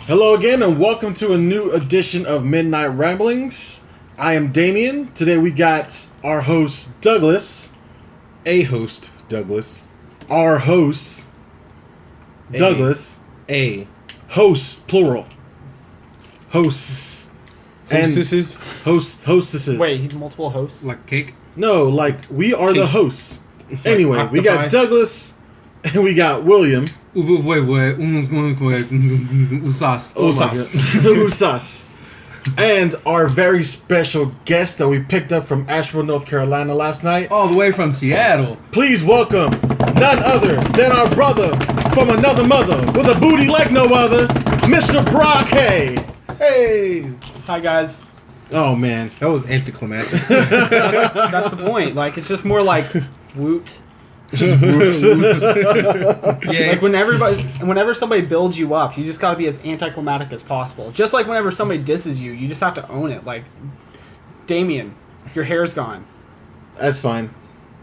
Hello again, and welcome to a new edition of Midnight Ramblings. I am Damien. Today we got our host, Douglas. A host, Douglas. Our host, Douglas. A. Hosts, plural. Hosts. Hostesses. Hostesses. Wait, he's multiple hosts? Like cake? No, like, we are the Cake. hosts. Anyway, we got Octopi. Douglas, and we got William. Usas. Usas. And our very special guest that we picked up from Asheville, North Carolina last night. All the way from Seattle. Please welcome none other than our brother from another mother with a booty like no other, Mr. Brocket. Hey! Hi, guys. Oh, man. That was anticlimactic. That's the point. Like, it's just more like woot. Yeah. Like, whenever somebody builds you up, you just gotta be as anticlimactic as possible. Just like whenever somebody disses you, you just have to own it. Like, Damien, your hair's gone. That's fine.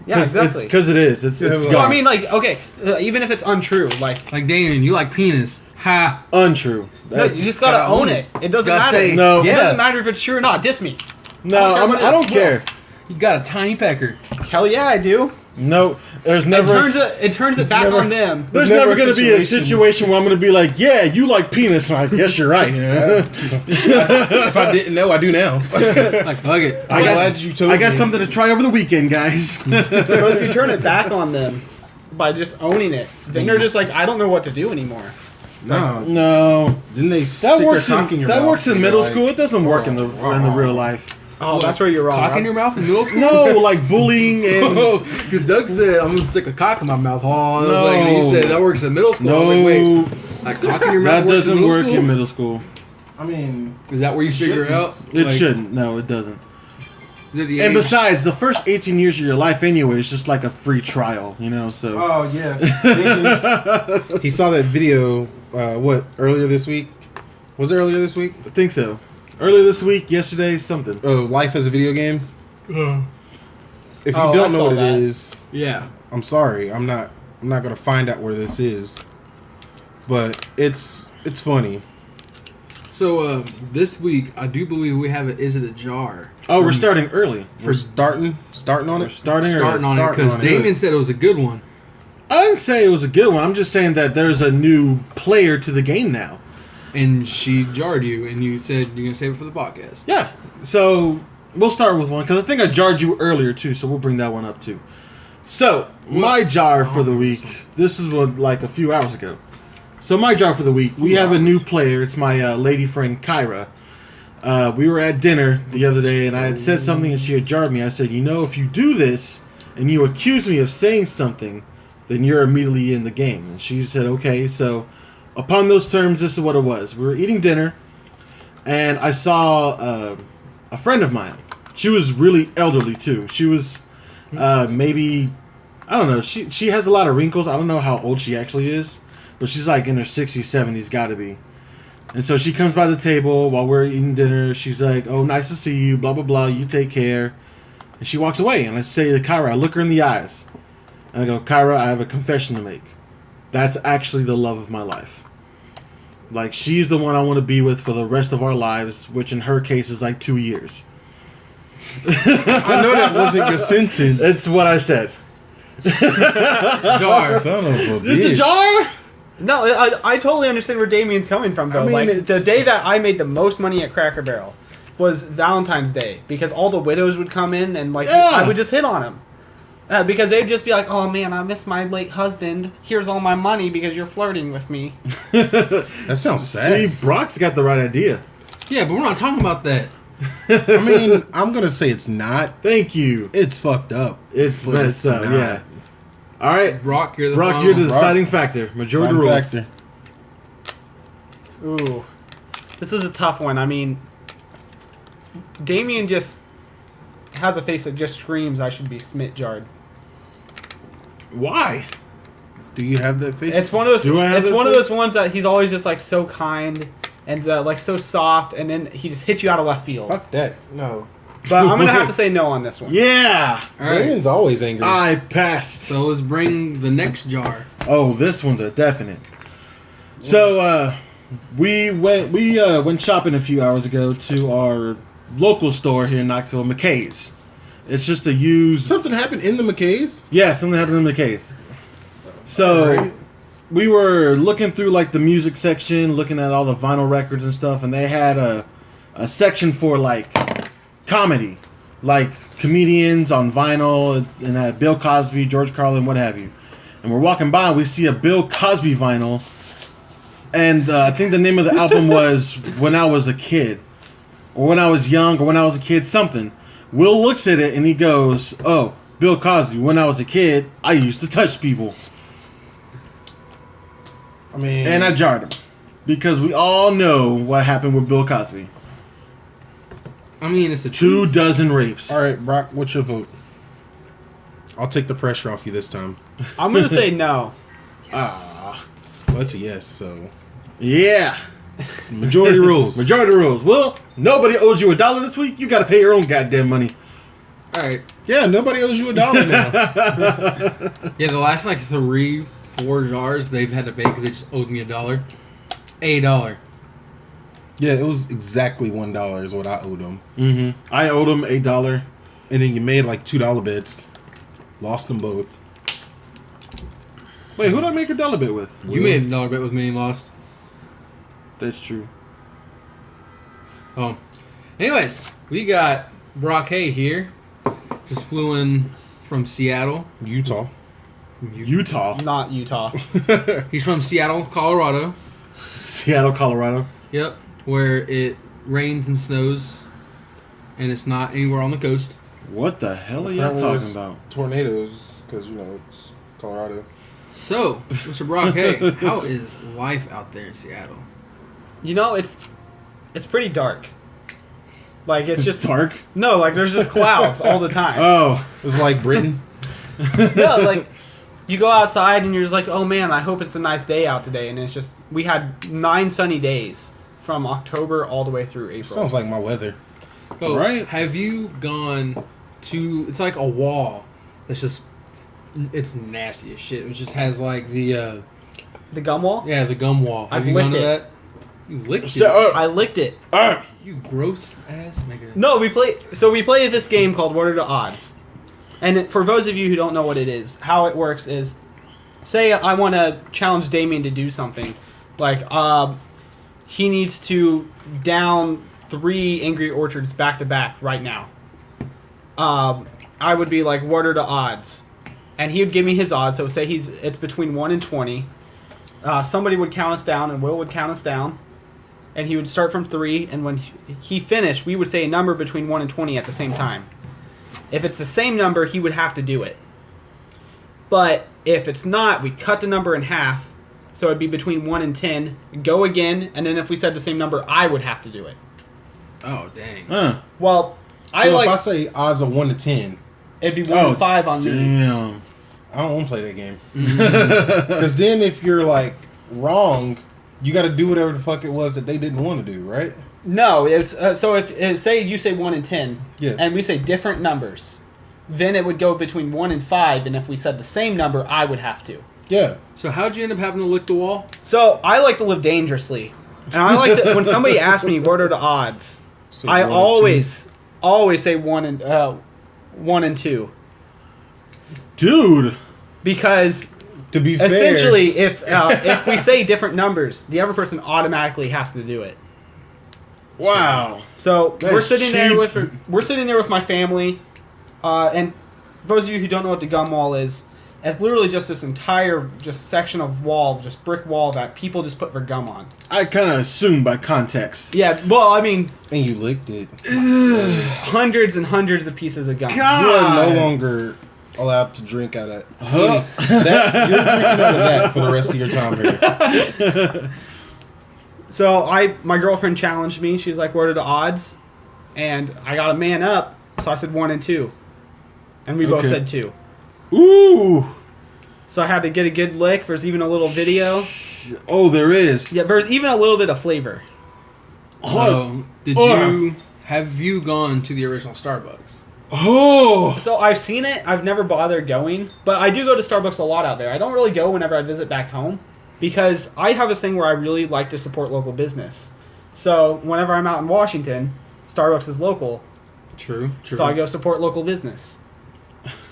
Yeah, exactly. Because it is. It's Yeah, gone. Well, I mean, like, okay, even if it's untrue, like Damien, you like penis. Ha. Untrue. no, you just gotta own it. It doesn't Gotta matter. say, No. It yeah. doesn't matter if it's true or not. Diss me. No, I don't care. You got a tiny pecker. Hell yeah, I do. No, there's never... It turns it back never- on them. There's never never a going to be a situation- situation where I'm going to be like, yeah, you like penis. And I guess you're right. If I didn't know, I do now. Like, fuck it. I'm glad you told I got me. something to try over the weekend, guys. But if you turn it back on them by just owning it, then they're just like, I don't know what to do anymore. No. No. Didn't they That stick works their cock in, in your that mouth? works in and middle you're school. like, It doesn't work in the real life. Oh, What? that's where you're wrong. Cock in Rob. your mouth in middle school? No, like bullying and... Because Doug said, I'm going to stick a cock in my mouth. Oh, I was No. like, and he said, that works in middle school. I was like, wait, No, like cock in your mouth that works doesn't in middle work school? in middle school. I mean, Is that where you figure it out? It Like, shouldn't. No, it doesn't. is it the And age? besides, the first 18 years of your life anyway is just like a free trial, you know, so... oh, yeah. He saw that video, earlier this week? Was it earlier this week? I think so. Earlier this week, yesterday, something. Oh, Life as a Video Game? If you Oh, I don't know saw what that. it is, Yeah. I'm sorry. I'm not gonna find out where this is. But it's funny. So, this week, I do believe we have it. Is it a jar? Oh, we're starting early. We're starting on We're it. starting early. Starting on it Starting because on it. Damien said it was a good one. I didn't say it was a good one. I'm just saying that there's a new player to the game now. And she jarred you, and you said you're going to save it for the podcast. Yeah. So we'll start with one because I think I jarred you earlier too. So we'll bring that one up too. So my jar for the week. This is what like a few hours ago. So my jar for the week. We have a new player. It's my lady friend Kyra. We were at dinner the other day, and I had said something, and she had jarred me. I said, you know, if you do this and you accuse me of saying something, then you're immediately in the game. And she said, okay. So upon those terms, this is what it was. We were eating dinner, and I saw a friend of mine. She was really elderly too. She was maybe, I don't know. She has a lot of wrinkles. I don't know how old she actually is, but she's like in her 60s, 70s, got to be. And so she comes by the table while we're eating dinner. She's like, oh, nice to see you, blah, blah, blah. You take care. And she walks away. And I say to Kyra, I look her in the eyes. And I go, Kyra, I have a confession to make. That's actually the love of my life. Like, she's the one I want to be with for the rest of our lives, which in her case is like 2 years. I know that wasn't your sentence. It's what I said. Jar. Son of a bitch. It's a jar? No, I totally understand where Damien's coming from, though. I mean, like, it's- the day that I made the most money at Cracker Barrel was Valentine's Day, because all the widows would come in, and, like, Yeah. I would just hit on them. Because they'd just be like, oh, man, I miss my late husband. Here's all my money because you're flirting with me. That sounds See, sad. Brock's got the right idea. Yeah, but we're not talking about that. I mean, I'm gonna say it's not. Thank you. It's fucked up. It's but messed up, not. yeah. All right, Brock, you're the Brock, final. you're the Brock. deciding factor. Majority Side rules. factor. Ooh. This is a tough one. I mean, Damien just has a face that just screams I should be Smith jarred. Why? Do you have that face? It's one of those. Do I have It's that one of face? those ones that he's always just like so kind and like so soft, and then he just hits you out of left field. Fuck that. No. But I'm gonna have to say no on this one. Yeah, All right. Damien's always angry. I passed. So let's bring the next jar. Oh, this one's a definite. So, we went shopping a few hours ago to our local store here in Knoxville, McKay's. It's just a used. Something happened in the McKays? Yeah, something happened in McKay's. So Alright. we were looking through like the music section, looking at all the vinyl records and stuff, and they had a section for like comedy, like comedians on vinyl, and had Bill Cosby, George Carlin, what have you. And we're walking by, we see a Bill Cosby vinyl, and I think the name of the album was When I Was a Kid, or When I Was Young, or When I Was a Kid, something. Will looks at it and he goes, "Oh, Bill Cosby, when I was a kid, I used to touch people." I mean... And I jarred him. Because we all know what happened with Bill Cosby. I mean, it's the 24 rapes. Alright, Brock, what's your vote? I'll take the pressure off you this time. I'm gonna say no. Ah. Well, that's a yes, so... Yeah. Majority rules. Majority rules. Well, nobody owes you $1 this week. You got to pay your own goddamn money. All right. Yeah, nobody owes you $1 now. Yeah, the last like 3-4 jars they've had to pay because they just owed me $1. $1. Yeah, it was exactly $1 is what I owed them. Mm-hmm. I owed him $1. And then you made like $2 bets. Lost them both. Wait, who did I make $1 bet with? You made a $1 bet with me and lost. That's true. Oh. Anyways, we got Brocket here. Just flew in from Seattle. Utah. Utah. Not Utah. He's from Seattle, Colorado. Seattle, Colorado. Yep. Where it rains and snows. And it's not anywhere on the coast. What the hell are you Apparently talking there's about? Tornadoes, because, you know, it's Colorado. So, Mr. Brocket, how is life out there in Seattle? You know, it's pretty dark. Like it's just dark. No, like there's just clouds all the time. Oh. It's like Britain. No, like you go outside and you're just like, oh man, I hope it's a nice day out today. And it's just we had 9 sunny days from October all the way through April. Sounds like my weather. Oh, Right. Have you gone to? It's like a wall. It's just. It's nasty as shit. It just has like the gum wall. yeah, the gum wall. Have I've you gone licked to it. that? You licked So, it. I licked it. You gross ass nigga. No, we play this game called What Are the Odds? And for those of you who don't know what it is, how it works is, say I want to challenge Damien to do something, like he needs to down 3 Angry Orchards back to back right now. I would be like, what are the odds? And he would give me his odds. So say it's between 1 and 20. Somebody would count us down, and Will would count us down. And he would start from 3, and when he finished, we would say a number between 1 and 20 at the same time. If it's the same number, he would have to do it. But if it's not, we cut the number in half, so it'd be between 1 and 10, go again, and then if we said the same number, I would have to do it. Oh dang. Well, So if I say odds of 1 to 10, it'd be 1 to 5 on me. Damn. I don't want to play that game. Because then if you're like wrong, you got to do whatever the fuck it was that they didn't want to do, right? No, it's so if say you say 1 and 10, Yes. and we say different numbers, then it would go between 1 and 5, and if we said the same number, I would have to. Yeah. So how'd you end up having to lick the wall? So I like to live dangerously, and I like to when somebody asks me what are the odds, So I 1 or always say 1 and 2, Dude. because 2. To be fair, essentially if we say different numbers, the other person automatically has to do it. Wow. So That's we're sitting there cheap. with my family, and those of you who don't know what the gum wall is, it's literally just this entire section of wall, just brick wall that people just put their gum on. I kind of assume by context. Yeah, well, I mean, and you licked it. hundreds and hundreds of pieces of gum. God. You are no longer allowed to drink out of Huh? that. You're drinking out of that for the rest of your time here. So my girlfriend challenged me. She was like, "What are the odds?" And I got a man up, so I said 1 and 2, and we both Okay. said 2. Ooh. So I had to get a good lick. There's even a little video. Oh, there is. Yeah, there's even a little bit of flavor. So have you gone to the original Starbucks? Oh. So I've seen it. I've never bothered going, but I do go to Starbucks a lot out there. I don't really go whenever I visit back home. because I have this thing where I really like to support local business. So whenever I'm out in Washington, Starbucks is local, True. so I go support local business.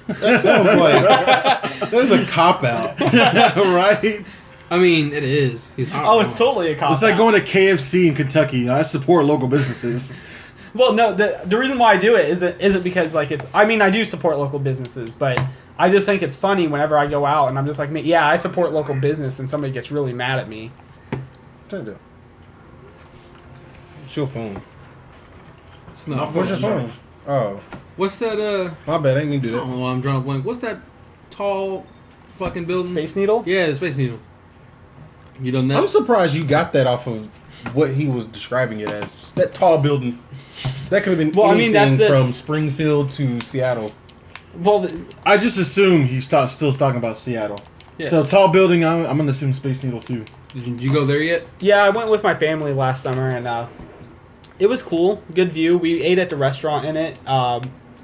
That sounds like that's a cop out. Right? I mean, it is. He's not Oh, wrong. it's totally a cop. It's like going to KFC in Kentucky. I support local businesses. Well, no, the reason why I do it isn't because like it's. I mean, I do support local businesses, but I just think it's funny whenever I go out and I'm just like, yeah, I support local business, and somebody gets really mad at me. Turn it down. It's your phone. It's not. What's your phone? Oh, What's that? my bad. I didn't mean to do I don't that. know why I'm drawing a blank. What's that tall fucking building? Space Needle. Yeah, the Space Needle. You done that? I'm surprised you got that off of what he was describing it as. That tall building. That could have been Well, I mean, anything that's from Springfield to Seattle. Well, I just assume he's still talking about Seattle. Yeah. So tall building, I'm gonna assume Space Needle too. Did you go there yet? yeah, I went with my family last summer, and it was cool. Good view. We ate at the restaurant in it.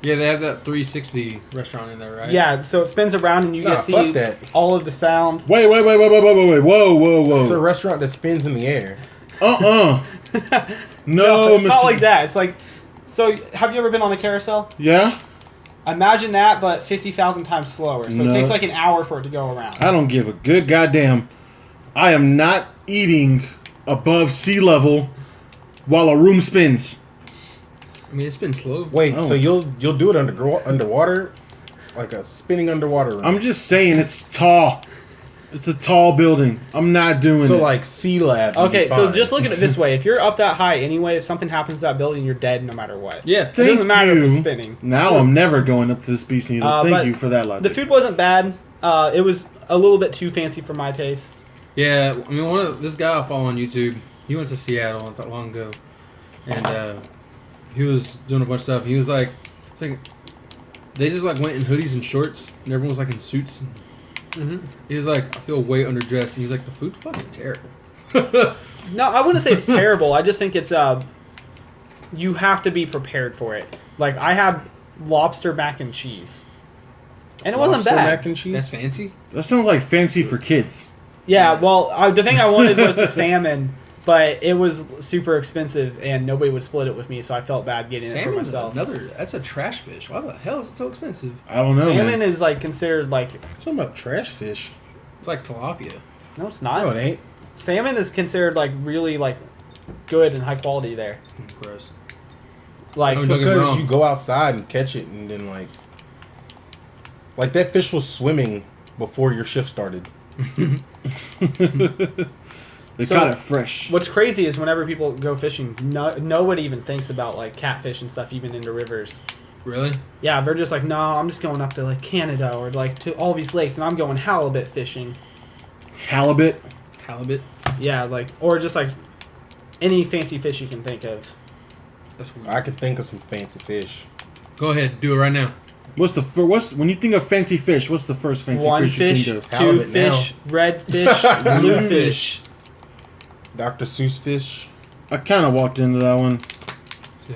Yeah, they have that 360 restaurant in there, right? Yeah, so it spins around and you Nah, get to fuck see that. all of the sound. Wait, whoa, It's a whoa. restaurant that spins in the air. No, No, it's not Mr. like that. It's like, so have you ever been on a carousel? Yeah, Imagine that, but 50,000 times slower. So No. it takes like an hour for it to go around. I don't give a good goddamn. I am not eating above sea level while a room spins. I mean, it's been slow. Wait, Oh. so you'll do it underwater, like a spinning underwater room. I'm just saying it's tall. It's a tall building. I'm not doing so it. like Sea Lab. would be Okay, so fine. just look at it this way. If you're up that high anyway, if something happens to that building, you're dead no matter what. Yeah. It doesn't matter if it's you. spinning. Now I'm never going up to the Space Needle. but Thank you for that logic. The food wasn't bad. It was a little bit too fancy for my taste. Yeah, I mean, this guy I follow on YouTube, he went to Seattle not that long ago, and he was doing a bunch of stuff. He was like, it's like they just like went in hoodies and shorts, and everyone was like in suits. hmm He was like, I feel way underdressed. And he's like, the food's fucking terrible. No, I wouldn't say it's terrible. I just think it's you have to be prepared for it. Like I had lobster mac and cheese, and it wasn't Lobster bad. mac and cheese. That's fancy. That sounds like fancy for kids. Yeah, well, the thing I wanted was the salmon, but it was super expensive, and nobody would split it with me, so I felt bad getting it for Salmon's myself. that's a trash fish. Why the hell is it so expensive? I don't know, Salmon man. is like considered like Talking about trash fish. It's like tilapia. no, it's not. No, it ain't. Salmon is considered like really like good and high quality there. Gross. Like Oh, don't get me Because wrong. you go outside and catch it, and then like that fish was swimming before your shift started. They So- caught it fresh. what's crazy is whenever people go fishing, nobody even thinks about like catfish and stuff even into rivers. Really? Yeah, they're just like, no, I'm just going up to like Canada or like to all these lakes, and I'm going halibut fishing. Halibut. Halibut. Yeah, like or just like any fancy fish you can think of. That's weird. I could think of some fancy fish. Go ahead, do it right now. What's when you think of fancy fish? What's the first fancy One fish, fish, you think of? two Halibut now. fish, red fish, blue fish. Dr. Seuss fish. I kind of walked into that one. So,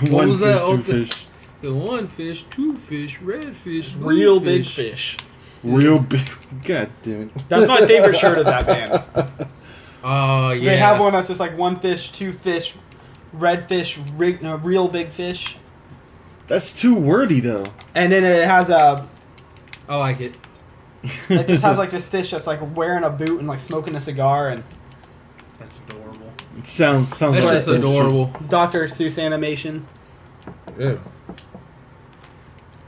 One was fish, that? two Oh, the- fish. The one fish, two fish, red fish, blue Real big fish. fish. Real big. God damn it. That's my favorite shirt of that band. Oh yeah. They have one that's just like one fish, two fish, red fish, real big fish, That's too wordy though. and then it has a. I like it. It just has like this fish that's like wearing a boot and like smoking a cigar, and That's adorable. It sounds That's like just that's true. adorable. Dr. Seuss animation. Yeah.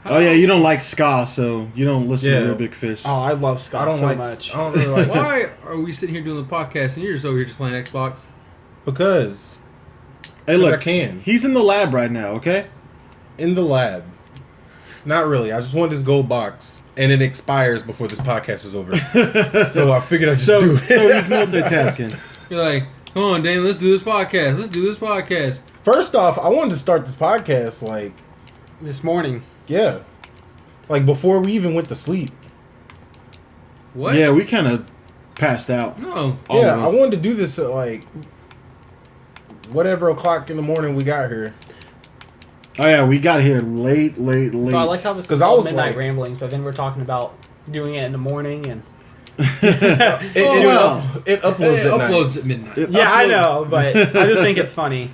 Oh yeah, you don't like ska, so you don't listen Yeah. to Real Big Fish. Oh, I love Scott I don't so like. much. I don't really like that Why are we sitting here doing the podcast and you're just over here just playing Xbox? because Hey, I look, can he's in the lab right now. Okay. in the lab. Not really. I just want this gold box, and it expires before this podcast is over. So I figured I'd just so, do it. so he's multitasking. You're like, come on, Dane, let's do this podcast. Let's do this podcast. First off, I wanted to start this podcast like, This morning. yeah, like before we even went to sleep. What? Yeah, we kind of passed out. No. All Yeah, of I us. wanted to do this at like whatever o'clock in the morning we got here. Oh yeah, we got here late. So I like how this is 'Cause I called was Midnight like- Ramblings, but then we're talking about doing it in the morning, and It uploads at night. uploads at midnight. Yeah, I know, but I just think it's funny.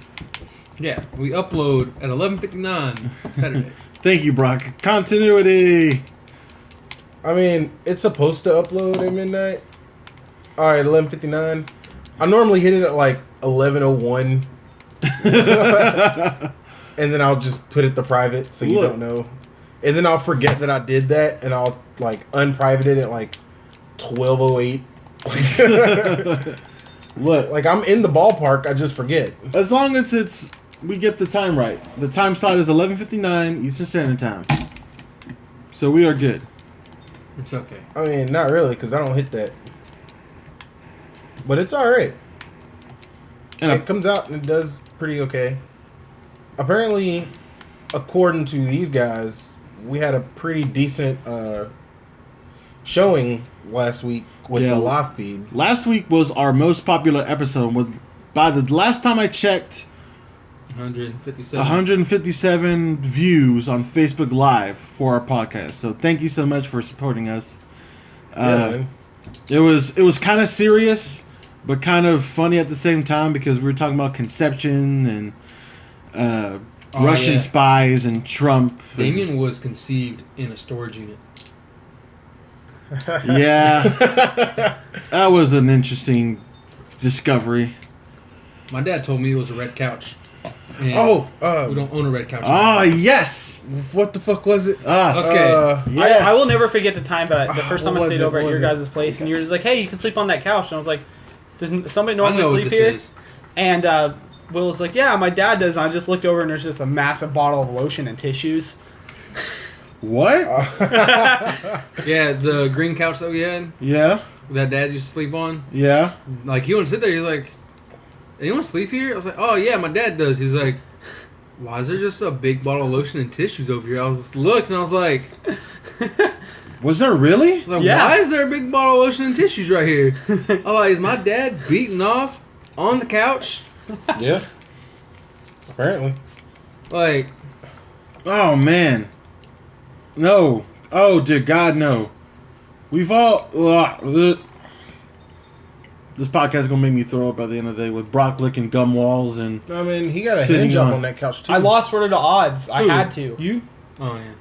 Yeah, we upload at 11:59 Saturday. Thank you, Brock. Continuity. I mean, it's supposed to upload at midnight. All right, 11:59. I normally hit it at like 11:01, and then I'll just put it to private so you don't know. And then I'll forget that I did that, and I'll like unprivate it at like 12:08. Look, Like I'm in the ballpark, I just forget. as long as we get the time right. The time slot is 11:59 Eastern Standard Time, so we are good. It's okay. I mean, not really, because I don't hit that. But it's all right. And It comes out and it does pretty okay. Apparently, according to these guys, we had a pretty decent showing last week with the live feed. Last week was our most popular episode. By the last time I checked, 157 views on Facebook Live for our podcast. So thank you so much for supporting us. Man. It was kind of serious, but kind of funny at the same time because we were talking about conception and Russian spies and Trump. Damien was conceived in a storage unit. Yeah, that was an interesting discovery. My dad told me it was a red couch. And we don't own a red couch. Oh, yes! What the fuck was it? Us. Okay. Yes. I will never forget the time, but the first time I What was stayed it? over at What your was it? guys' place, and you were just like, hey, you can sleep on that couch. And I was like, does somebody I normally know what sleep this here? is. And Will was like, yeah, my dad does. And I just looked over, and there's just a massive bottle of lotion and tissues. What? Yeah, the green couch that we had, Yeah. that dad used to sleep on. Yeah. Like, he wouldn't sit there. He's like, anyone sleep here? I was like, oh, yeah, my dad does. He's like, why is there just a big bottle of lotion and tissues over here? I was just looked, and I was like, Was there really? Yeah. why is there a big bottle of lotion and tissues right here? I'm like, is my dad beating off on the couch? Yeah. Apparently. Like, Oh man. No. Oh dear God, no. We've all. This podcast is gonna make me throw up by the end of the day with Brock licking gum walls and. I mean, he got a Sitting hand job on- on that couch too. I lost Word to Odds. I Who? had to. You? oh, yeah.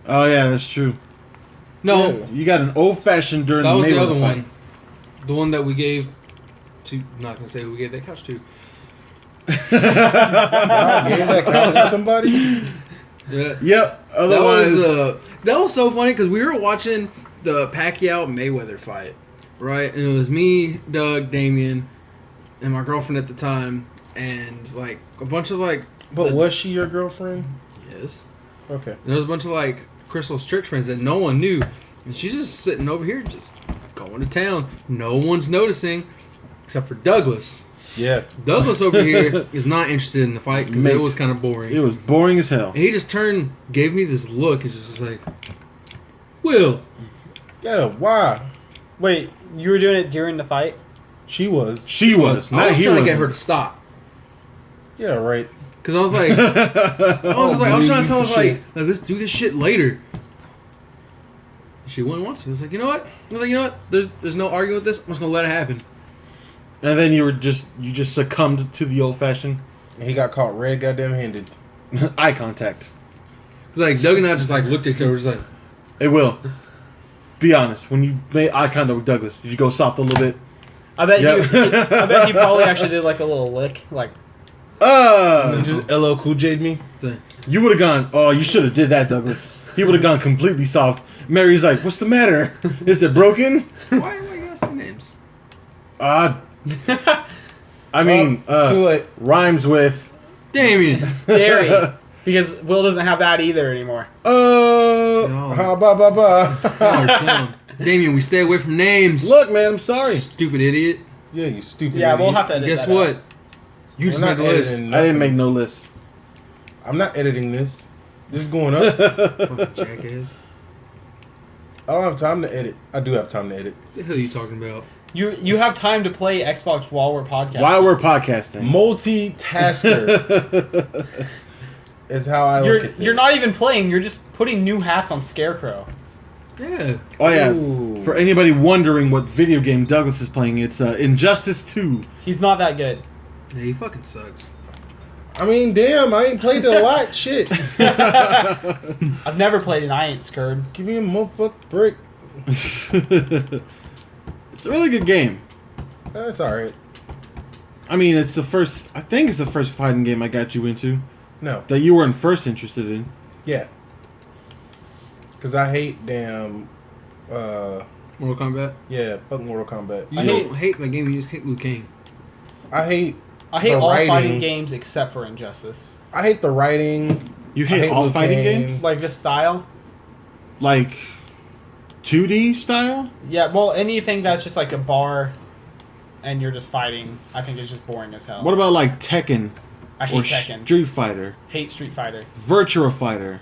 Oh yeah, that's true. No, Yeah. You got an old fashioned during that the was the Mayweather other fight. one. The one that we gave to, I'm not going to say who we gave that couch to. I gave that couch to somebody? Yeah. Yep. Otherwise, That was so funny because we were watching the Pacquiao Mayweather fight, right? And it was me, Doug, Damien, and my girlfriend at the time, and like a bunch of like. But was she your girlfriend? Yes. Okay. There was a bunch of like Crystal's church friends that no one knew, and she's just sitting over here, just going to town. No one's noticing, except for Douglas. Yeah. Douglas over here is not interested in the fight because it Mate. was kind of boring. it was boring as hell. And he just turned, gave me this look, and just like, Will. Yeah, why? Wait, you were doing it during the fight? She was. She was. I Not was he trying to was. get her to stop. Yeah, right. Because I was like, I was trying to tell her, for like, shit. let's do this shit later. She wouldn't want to. I was like, you know what? There's no arguing with this. I'm just going to let it happen. And then you just succumbed to the old fashioned And he got caught red goddamn handed. eye contact. 'Cause, like, Doug and I just, like, looked at each other, just like, It will. Be honest. When you made eye contact with Douglas, did you go soft a little bit? I bet Yep. I bet he probably actually did like a little lick, like. He just LL Cool J'd me. You would have gone. Oh, you should have did that, Douglas. He would have gone completely soft. Mary's like, "What's the matter? Is it broken?" why you gotta say names? I mean, It's too late. rhymes with. Damien. Dairy. Because Will doesn't have that either anymore. No. Ha ba ba ba. Oh, dumb. Damien, we stay away from names. Look, man, I'm sorry. Stupid idiot. Yeah, you stupid. Yeah, we'll idiot. have to edit Guess that what? out. You We're just not made the list. editing I didn't nothing. make no list. I'm not editing this. This is going up. Fucking jackass. I don't have time to edit. I do have time to edit. What the hell are you talking about? You have time to play Xbox while we're podcasting. While we're podcasting. Multitasker is how I look at this. You're not even playing. You're just putting new hats on Scarecrow. Yeah. Oh yeah. Ooh. For anybody wondering what video game Douglas is playing, it's Injustice 2. He's not that good. Yeah, he fucking sucks. I mean, damn, I ain't played it a lot. Shit. I've never played it. I ain't scared. Give me a motherfucking break. It's a really good game. That's alright. I mean, it's the first. I think it's the first fighting game I got you into No. that you weren't first interested in. Yeah. Because I hate damn. Mortal Kombat. Yeah, fuck Mortal Kombat. You I don't hate that game. You just hate Liu Kang. I hate the all fighting writing. games except for Injustice. I hate the writing. You I hate all Liu fighting Kang. games, Like this style. like 2D style. Yeah, well, anything that's just like a bar, and you're just fighting, I think is just boring as hell. What about like Tekken I hate or Tekken. Street Fighter, Hate Street Fighter. Virtua Fighter?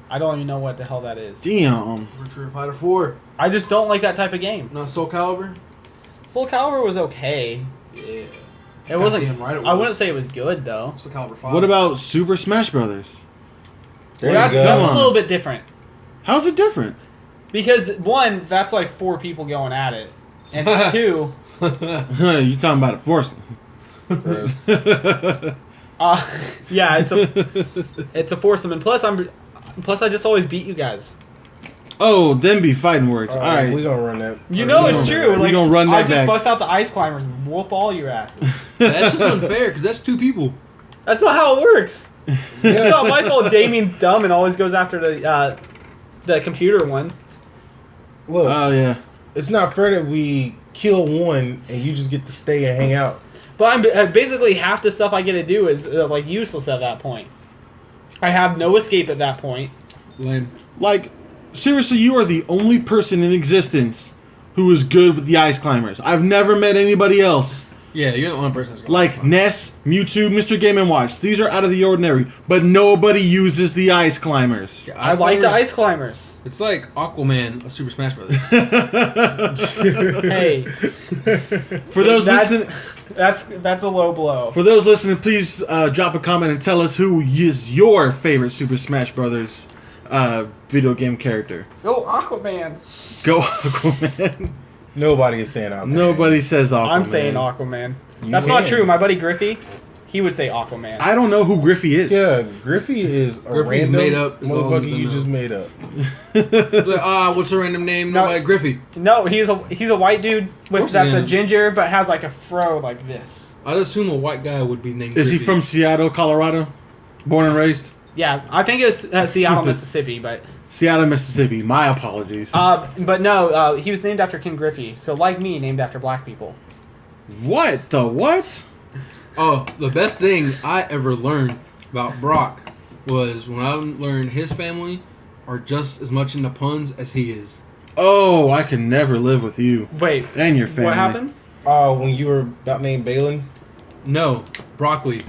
I don't even know what the hell that is. Damn. Virtua Fighter 4. I just don't like that type of game. Not Soul Calibur. Soul Calibur was okay. Yeah. It wasn't. Goddamn right it I was. wouldn't say it was good though. Soul Calibur 5. What about Super Smash Brothers? There That's, you go. that's Come a on. little bit different How's it different? because one, that's like 4 people going at it, and 2, You talking about a force? Gross. yeah, it's a foursome, and plus I just always beat you guys. Oh, them be fighting words. All Alright, right. we gonna run that. You know we it's gonna- true. we Like, gonna run I that just back. bust out the ice climbers and whoop all your asses. That's just unfair because that's 2 people. That's not how it works. It's Yeah. not my fault. Damien's dumb and always goes after the computer one. Look, Oh yeah. it's not fair that we kill one and you just get to stay and hang out. But I'm basically half the stuff I get to do is like useless at that point. I have no escape at that point. Lame. Like, seriously, you are the only person in existence who is good with the ice climbers. I've never met anybody else. Yeah, you're the only person that's Like Ness, Mewtwo, Mr. Game & Watch. These are out of the ordinary, but nobody uses the ice climbers. Yeah, I like the ice climbers. It's like Aquaman of Super Smash Brothers. Hey, For those that's, listening, that's a low blow. for those listening, please drop a comment and tell us who is your favorite Super Smash Brothers video game character. Go Aquaman. Go Aquaman. Nobody is saying out. Nobody says Aquaman. I'm saying Aquaman. You That's not can. true. My buddy Griffey, he would say Aquaman. I don't know who Griffey is. Yeah, Griffey is a Griffey's random made up as long as motherfucker they you know. just made up. Like, what's a random name? No. No, like Griffey. No, he's a white dude with course that's he a is. ginger but has like a fro like this. I'd assume a white guy would be named Is he Griffey. from Seattle, Colorado? Born and raised? Yeah, I think it's Seattle, Mississippi, but Seattle, Mississippi. My apologies. but no, he was named after King Griffey. So like me, named after black people. What the what? Oh, the best thing I ever learned about Brock was when I learned his family are just as much into puns as he is. Oh, I can never live with you Wait, and your family. what happened? When you were about named Balin, No, broccoli.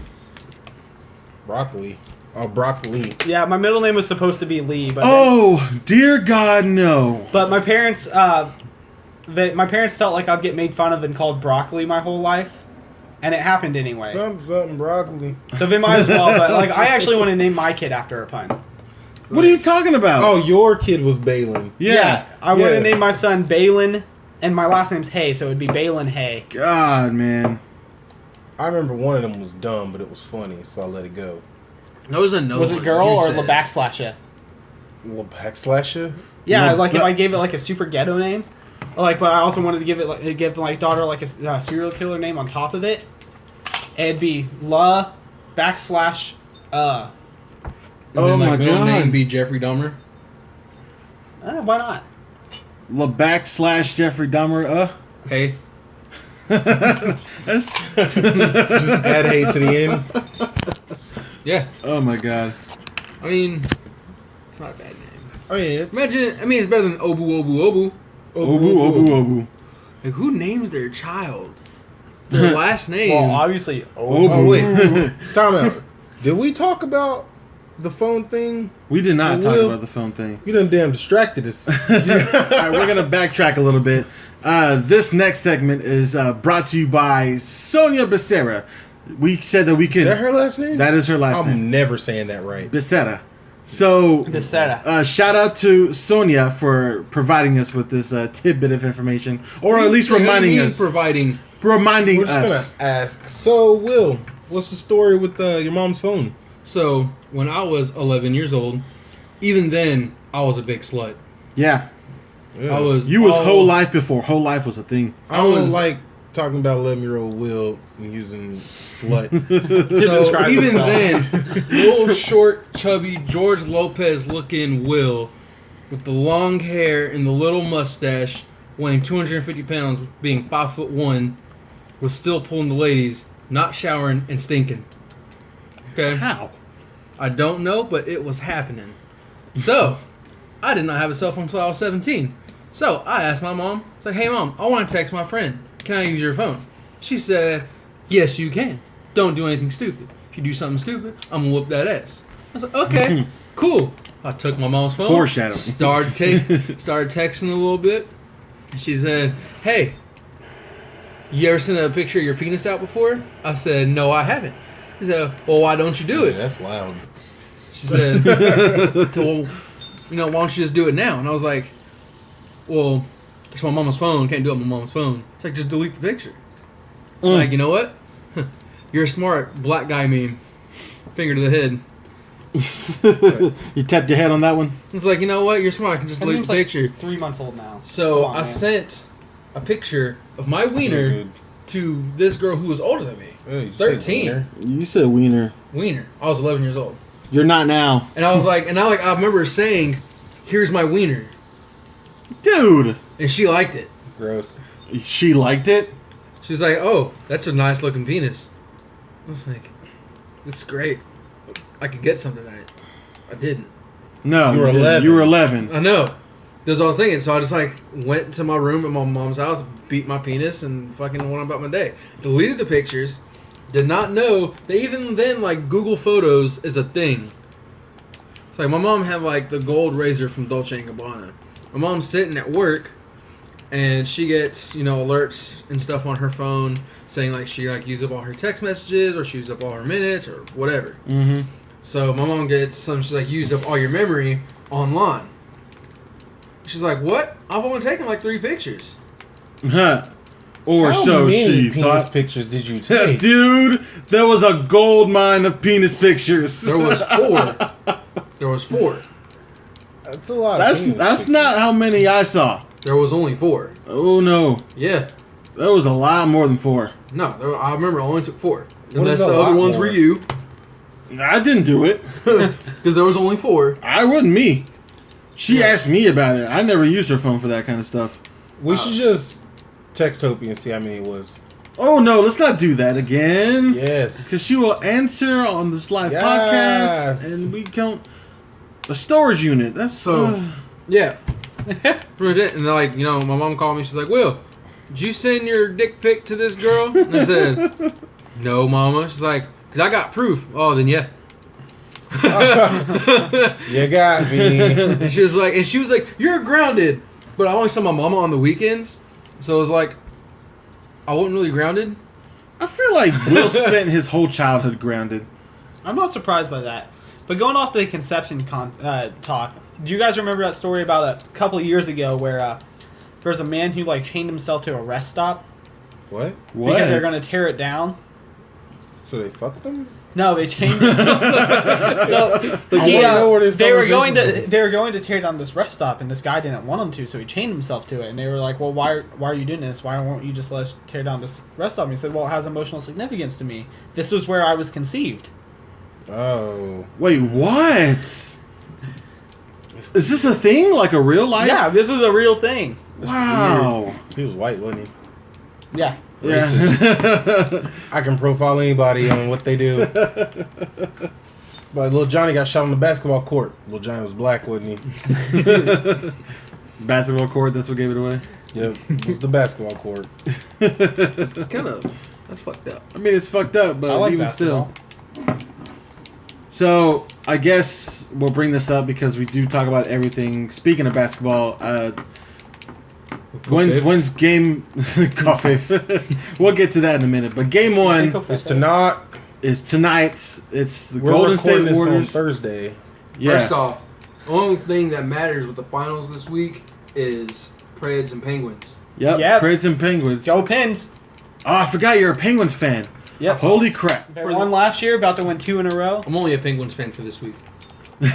broccoli. Oh, broccoli. Yeah, my middle name was supposed to be Lee, but Oh, dear God, no. but my parents my parents felt like I'd get made fun of and called broccoli my whole life, and it happened anyway. Something broccoli. So they might as well. But like, I actually want to name my kid after a pun. What are you talking about? Oh, your kid was Balin. yeah. I want Yeah. to name my son Balin, and my last name's Hay, so it'd be Balin Hay. God, man. I remember one of them was dumb, but it was funny, so I let it go. That was a no. Was it one. girl You or said. the backslasher? Little backslasher. Yeah, No, like if but- I gave it like a super ghetto name, like, but I also wanted to give it give my daughter like a serial killer name on top of it. It'd be La backslash And Oh then, like, my middle God. name be Jeffrey Dahmer. Why not? / Jeffrey Dahmer. Hey, That's Just add hate to the end. yeah. oh my God. I mean, it's not a bad name. I mean, it's Imagine. I mean, it's better than Obu Obu Obu. Obu, Obu. Like, who names their child their last name? Well, obviously. Obu. Oh wait, time out. Did we talk about the phone thing? We did not Oh, talk Will. about the phone thing. You done damn distracted us. All right, we're going to backtrack a little bit. This next segment is brought to you by Sonia Becerra. We said that we could... Is that her last name? That is her last I'm name. never saying that right. Becerra. So, Viscera. shout out to Sonia for providing us with this tidbit of information, or at least reminding us. Providing. Reminding We're just us. gonna ask. So, Will, what's the story with your mom's phone? So, when I was 11 years old, even then, I was a big slut. Yeah. I was. You was all- whole life before whole life was a thing. I don't like talking about 11-year-old Will and using slut. So describe even himself. then, little short, chubby, George Lopez looking Will with the long hair and the little mustache, weighing 250 pounds, being 5'1", was still pulling the ladies, not showering and stinking. Okay? How? I don't know, but it was happening. So, I did not have a cell phone until I was 17. So, I asked my mom, I was like, hey mom, I want to text my friend. Can I use your phone? She said, yes, you can. Don't do anything stupid. If you do something stupid, I'm going to whoop that ass. I was like, okay, cool. I took my mom's phone. Foreshadowing. Started texting a little bit. And she said, hey, you ever sent a picture of your penis out before? I said, no, I haven't. She said, well, why don't you do it? Yeah, that's loud. She said, well, why don't you just do it now? And I was like, well, it's my mama's phone. Can't do it on my mama's phone. It's like, just delete the picture. Like, you know what? You're a smart black guy meme. Finger to the head. You tapped your head on that one? It's like, you know what? You're smart. I can just That delete meme's the picture. like 3 months old now. So Come on, I man. sent a picture of my wiener Good. to this girl who was older than me. Oh, you said 13. wiener. You said wiener. Wiener. I was 11 years old. You're not now. And I was like, I remember saying, here's my wiener. Dude! And she liked it. Gross. She liked it? She was like, oh, that's a nice looking penis. I was like, this is great. I could get some tonight. I didn't. No. You were didn't. 11. You were 11. I know. That's what I was thinking. So I just went to my room at my mom's house, beat my penis, and fucking went about my day. Deleted the pictures. Did not know that even then, Google Photos is a thing. It's like my mom had the gold razor from Dolce & Gabbana. My mom's sitting at work, and she gets alerts and stuff on her phone saying she used up all her text messages or she used up all her minutes or whatever. Mm-hmm. So my mom gets she's used up all your memory online. She's like, what? I've only taken 3 pictures. Or How so many she penis thought. pictures did you take? Dude, there was a gold mine of penis pictures. There was 4. There was 4. That's a lot. That's of penis that's pictures. not how many I saw. There was only 4. Oh no, Yeah. there was a lot more than 4. No, I remember I only took 4. What Unless is a the other lot ones more? were you. I didn't do it. Because there was only 4. I wasn't me. She Yeah. asked me about it. I never used her phone for that kind of stuff. We should just text Hopi and see how many it was. Oh no, let's not do that again. Yes. Because she will answer on this live Yes. podcast, and we count a storage unit. That's So- Yeah. Pretty much it. And my mom called me. She's like, Will, did you send your dick pic to this girl? And I said, no, mama. She's like, because I got proof. Oh, then yeah. You got me. And she was like, you're grounded. But I only saw my mama on the weekends. So it was like, I wasn't really grounded. I feel like Will spent his whole childhood grounded. I'm not surprised by that. But going off the conception talk, do you guys remember that story about a couple of years ago where there was a man who chained himself to a rest stop What? What? because they're going to tear it down? So they fucked them? No, they changed it. So I wanna know where this they were going conversation's to they were going to tear down this rest stop, and this guy didn't want him to, so he chained himself to it. And they were like, "Well, why are you doing this? Why won't you just let us tear down this rest stop?" And he said, "Well, it has emotional significance to me. This was where I was conceived." Oh. Wait, what? Is this a thing? Like a real life? Yeah, this is a real thing. Wow. He was white, wasn't he? Yeah. Yeah. I can profile anybody on what they do. But little Johnny got shot on the basketball court. Little Johnny was black, wasn't he? Basketball court, that's what gave it away? Yep, it was the basketball court. That's fucked up. I mean, it's fucked up, but I like even basketball. still. So, I guess we'll bring this up because we do talk about everything. Speaking of basketball, when's game... covfefe. We'll get to that in a minute. But game one It's to not. is tonight. It's the We're Golden recording State this on Warriors. Thursday. Yeah. First off, the only thing that matters with the finals this week is Preds and Penguins. Yep. Yep. Preds and Penguins. Go Pens. Oh, I forgot you're a Penguins fan. Yep. Holy crap. They won last year, about to win 2 in a row. I'm only a Penguins fan for this week.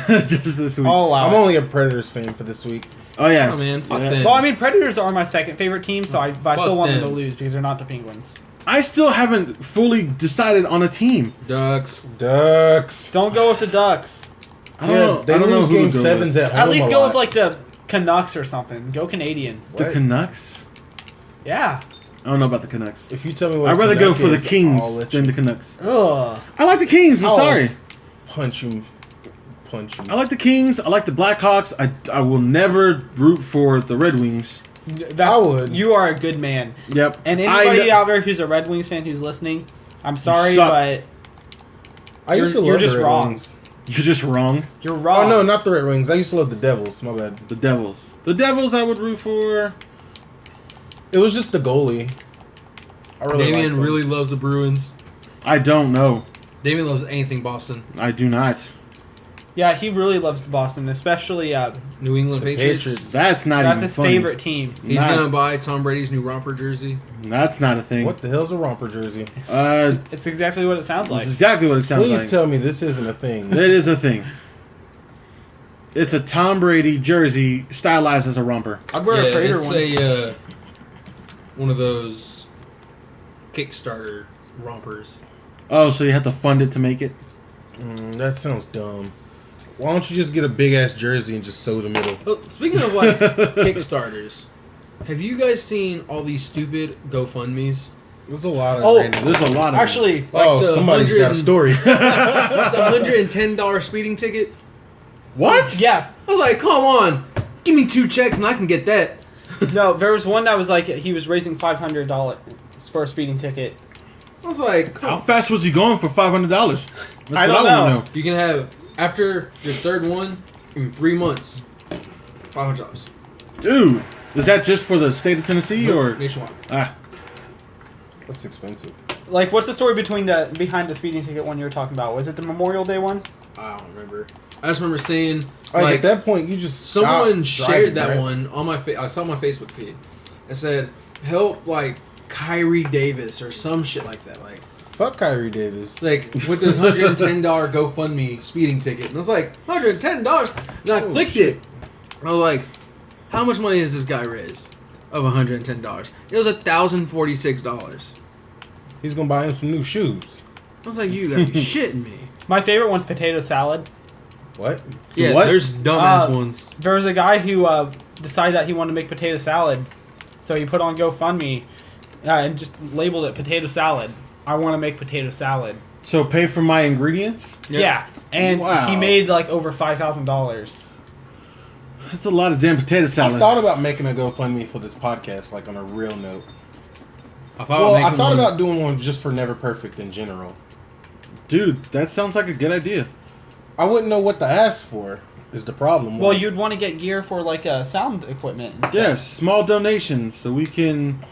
Just this week. Oh, wow. I'm only a Predators fan for this week. Oh, yeah. Oh, man. Fuck Yeah. them. Well, I mean, Predators are my second favorite team, so but I still Fuck want them them. to lose because they're not the Penguins. I still haven't fully decided on a team. Ducks. Ducks. Don't go with the Ducks. I don't know. They I don't know lose who to game go sevens with. at home. At least a go lot. with like the Canucks or something. Go Canadian. The What? Canucks? Yeah. I don't know about the Canucks. If you tell me what I'd rather go Canuck for the is, Kings I'll let than you the Canucks. Ugh. I like the Kings. I'm Oh. sorry. punch you. I like the Kings. I like the Blackhawks. I will never root for the Red Wings. I would. You are a good man. Yep. And I anybody kn- out there who's a Red Wings fan who's listening, I'm sorry, suck. but I used to You're love just the Red wrong. Wings. You're just wrong. you're wrong. Oh no, not the Red Wings. I used to love the Devils. My bad. The Devils. The Devils I would root for. It was just the goalie. I really liked Damien him. really loves the Bruins. I don't know. Damien loves anything Boston. I do not. Yeah, he really loves Boston, especially New England The Patriots. Patriots. That's not that's even his funny. favorite team. He's Not- gonna buy Tom Brady's new romper jersey. That's not a thing. What the hell's a romper jersey? It's exactly what it sounds like. That's exactly what it sounds Please like. tell me this isn't a thing. It is a thing. It's a Tom Brady jersey stylized as a romper. I'd wear a Prater it's one. a one of those Kickstarter rompers. Oh, so you have to fund it to make it? That sounds dumb. Why don't you just get a big ass jersey and just sew the middle? Oh, speaking of like Kickstarters, have you guys seen all these stupid GoFundMe's? There's a lot of Oh, random. There's a lot of Actually, Oh, like the somebody's got a 100 story. The $110 speeding ticket. What? yeah. I was like, come on, give me 2 checks and I can get that. No, there was one that was like he was raising $500 for a speeding ticket. I was like, How fast was he going for $500? That's I what don't wanna know. you can have after your third one in 3 months, $500 Dude, is that just for the state of Tennessee or? nationwide. Ah, That's expensive. Like, what's the story behind the speeding ticket one you were talking about? Was it the Memorial Day one? I don't remember. I just remember seeing Like, at that point, you just someone stop shared driving, that right? one on my I saw my Facebook feed. It said help like Kyrie Davis or some shit like that. Fuck Kyrie Davis. Like with this $110 GoFundMe speeding ticket, and I was like $110, and I Oh, clicked shit. it. I was like, how much money has this guy raised? Of $110. It was $1,046. He's gonna buy him some new shoes. I was like, you gotta be shitting me. My favorite one's potato salad. What? Yeah, What? there's dumbass ones. There was a guy who decided that he wanted to make potato salad, so he put on GoFundMe and just labeled it potato salad. I want to make potato salad. so pay for my ingredients? Yep. Yeah, and Wow. he made like over $5,000. That's a lot of damn potato I salad. thought about making a GoFundMe for this podcast, like on a real note. I thought Well, about I making thought one. about doing one just for Never Perfect in general. Dude, that sounds like a good idea. I wouldn't know what to ask for. Is the problem? Well, Like, you'd want to get gear for like sound equipment. And stuff. Yes, small donations so we can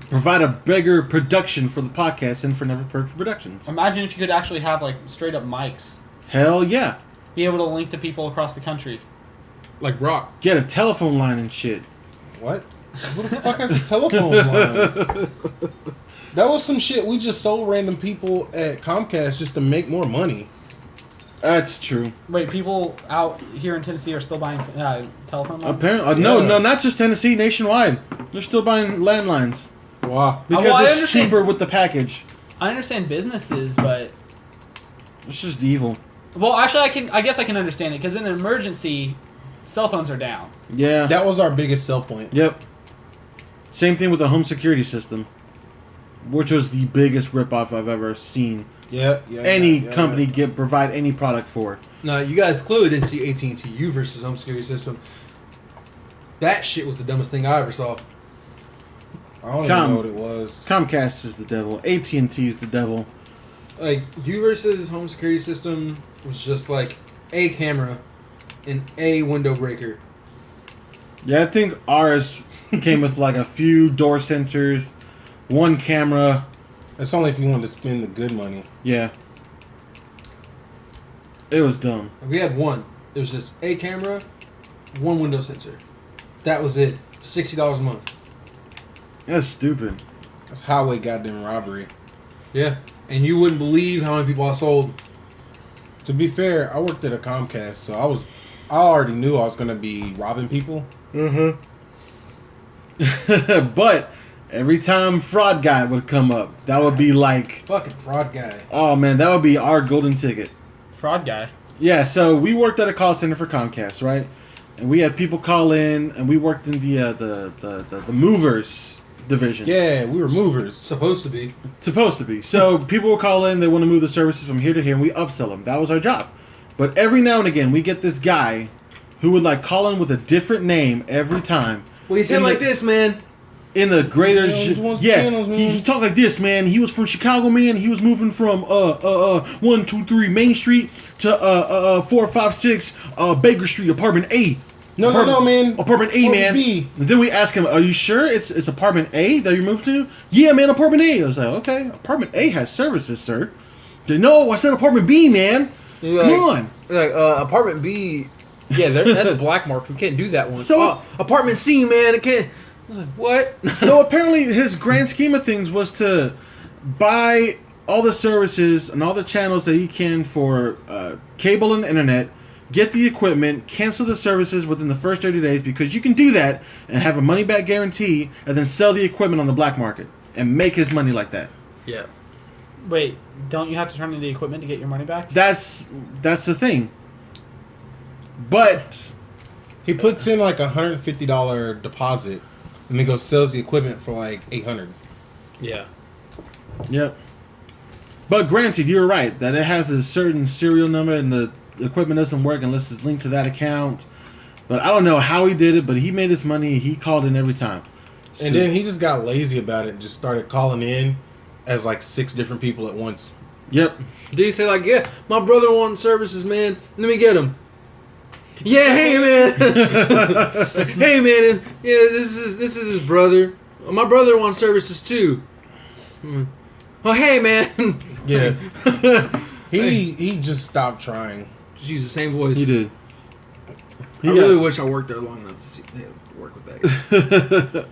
provide a bigger production for the podcast and for Neverperfectproductions. Imagine if you could actually have like straight up mics, Hell yeah. be able to link to people across the country. like Brock. Get a telephone line and shit. What? What the fuck has a telephone line? That was some shit we just sold random people at Comcast just to make more money. That's true. Wait, people out here in Tennessee are still buying telephone lines? Apparently, Yeah. no, not just Tennessee, nationwide. They're still buying landlines Wow. because well, I it's understand. cheaper with the package. I understand businesses, but It's just evil. well, actually, I guess I can understand it because in an emergency, cell phones are down. Yeah. That was our biggest sell point. Yep. Same thing with the home security system, which was the biggest ripoff I've ever seen. Yeah. Any yeah. company provide any product for. Now, you guys clearly didn't see AT&T U versus home security system. That shit was the dumbest thing I ever saw. I don't Com- even know what it was. Comcast is the devil. AT&T is the devil. Like, U versus home security system was just like a camera and a window breaker. Yeah, I think ours came with like a few door sensors, one camera. That's only if you wanted to spend the good money. Yeah. It was dumb. We had one. It was just a camera, one window sensor. That was it. $60 a month. That's stupid. That's highway goddamn robbery. Yeah. And you wouldn't believe how many people I sold. To be fair, I worked at a Comcast, so I already knew I was gonna be robbing people. Mm-hmm. But every time fraud guy would come up, that would be like, Fucking fraud guy. oh man, that would be our golden ticket. Fraud guy. Yeah, so we worked at a call center for Comcast, right? And we had people call in, and we worked in the movers division. Yeah, we were movers. Supposed to be. Supposed to be. So people will call in, they want to move the services from here to here, and we upsell them. That was our job. But every now and again, we get this guy who would like call in with a different name every time. Well, he said like this, man. In the greater, Yeah, he talked like this, man. He was from Chicago, man. He was moving from 123 Main Street to 456 Baker Street, apartment A. No, man. Apartment A, man. B. And then we ask him, "Are you sure it's apartment A that you moved to?" "Yeah, man, apartment A." I was like, "Okay, apartment A has services, sir." They, "No, I said apartment B, man. Come on." Like, apartment B. Yeah, that's a black mark. We can't do that one. So- apartment C, man. It can't. I was like, what? So apparently his grand scheme of things was to buy all the services and all the channels that he can for cable and internet, get the equipment, cancel the services within the first 30 days, because you can do that and have a money back guarantee, and then sell the equipment on the black market and make his money like that. Yeah. Wait, don't you have to turn in the equipment to get your money back? That's the thing. But He puts in like $150 deposit, and then goes sells the equipment for like $800. Yeah. yep. But granted, you're right that it has a certain serial number and the equipment doesn't work unless it's linked to that account. But I don't know how he did it, but he made his money. He called in every time. And then he just got lazy about it and just started calling in as like 6 different people at once. Yep. Did he say like, yeah, my brother wants services, man. Let me get him. Yeah, hey man. Hey man, yeah, this is his brother. My brother wants services too. Oh hey man. Yeah. He just stopped trying. Just use the same voice. He did. I really wish I worked there long enough to work with that guy.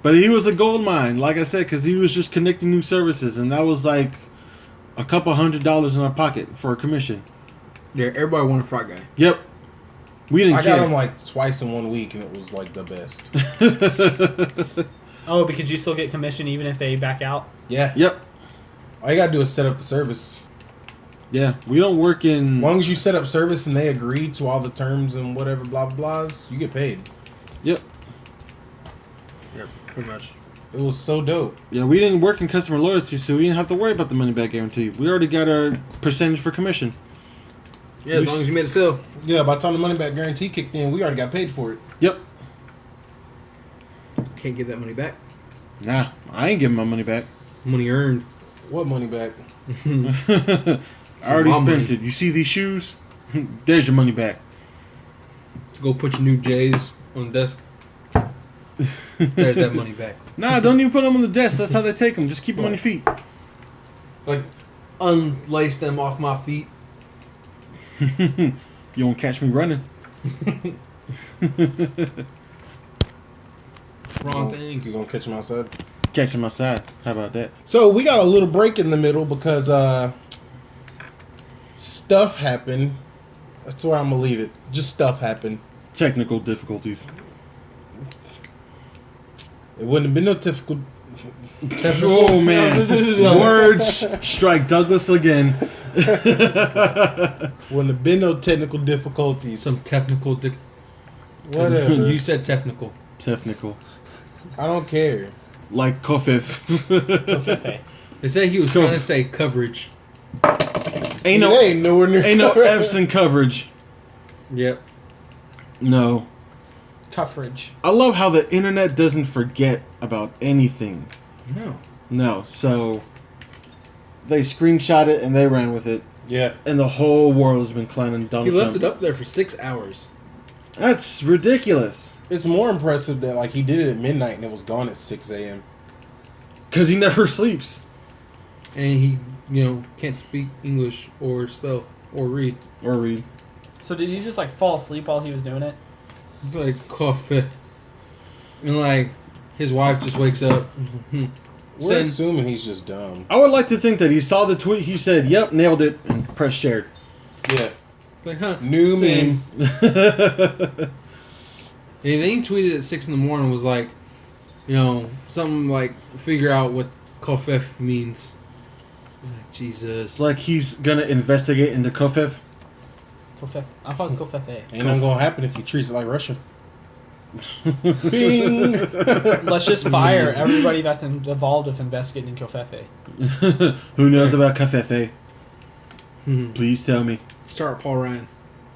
But he was a gold mine, like I said, because he was just connecting new services, and that was like a couple $100 in our pocket for a commission. Yeah, everybody wanted a fraud guy. Yep. We didn't I care. got him like twice in 1 week, and it was like the best. Oh, because you still get commission even if they back out? Yeah. Yep. All you gotta do is set up the service. Yeah, we don't work in. As long as you set up service and they agree to all the terms and whatever blah blah blahs, you get paid. Yep. Yeah, pretty much. It was so dope. Yeah, we didn't work in customer loyalty, so we didn't have to worry about the money back guarantee. We already got our percentage for commission. Yeah, as long as you made a sale. Yeah, by the time the money back guarantee kicked in, we already got paid for it. Yep. Can't get that money back. Nah, I ain't giving my money back. Money earned. What money back? I already My spent money. it. You see these shoes? There's your money back. Go put your new J's on the desk. There's that money back. Nah, don't even put them on the desk. That's how they take them. Just keep them on your feet. Like, unlace them off my feet. You won't catch me running. Wrong thing. You gonna catch him outside? Catch him outside. How about that? So we got a little break in the middle because stuff happened. That's where I'm gonna leave it. Just stuff happened. Technical difficulties. It wouldn't have been no typical. Oh man, words strike Douglas again. Wouldn't have been no technical difficulties. Some technical. Whatever. You said technical. Technical. I don't care. Like covfefe. Covfefe. They said he was trying to say coverage. Ain't no, It ain't nowhere near. ain't no F's in coverage. Yep. No. Coverage. I love how the internet doesn't forget about anything. No. No, so they screenshot it and they ran with it, Yeah. and the whole world has been clowning Donald He left Trump. it up there for 6 hours. That's ridiculous. It's more impressive that like he did it at midnight and it was gone at 6 a.m. Because he never sleeps. And he, can't speak English or spell or read. Or read. So did he just like fall asleep while he was doing it? Like coffee. And like his wife just wakes up. We're assuming he's just dumb. I would like to think that he saw the tweet, he said, "Yep, nailed it," and pressed shared. Yeah. Like, huh? New meme. And then he tweeted at 6 in the morning, was like, you know, something like, figure out what covfefe means. I was like, Jesus. It's like he's gonna investigate into covfefe. Covfefe. I thought it was covfefe. Ain't nothing gonna happen if he treats it like Russia. Bing! Let's just fire everybody that's involved with investigating covfefe. Who knows about covfefe? Hmm. Please tell me. Start Paul Ryan.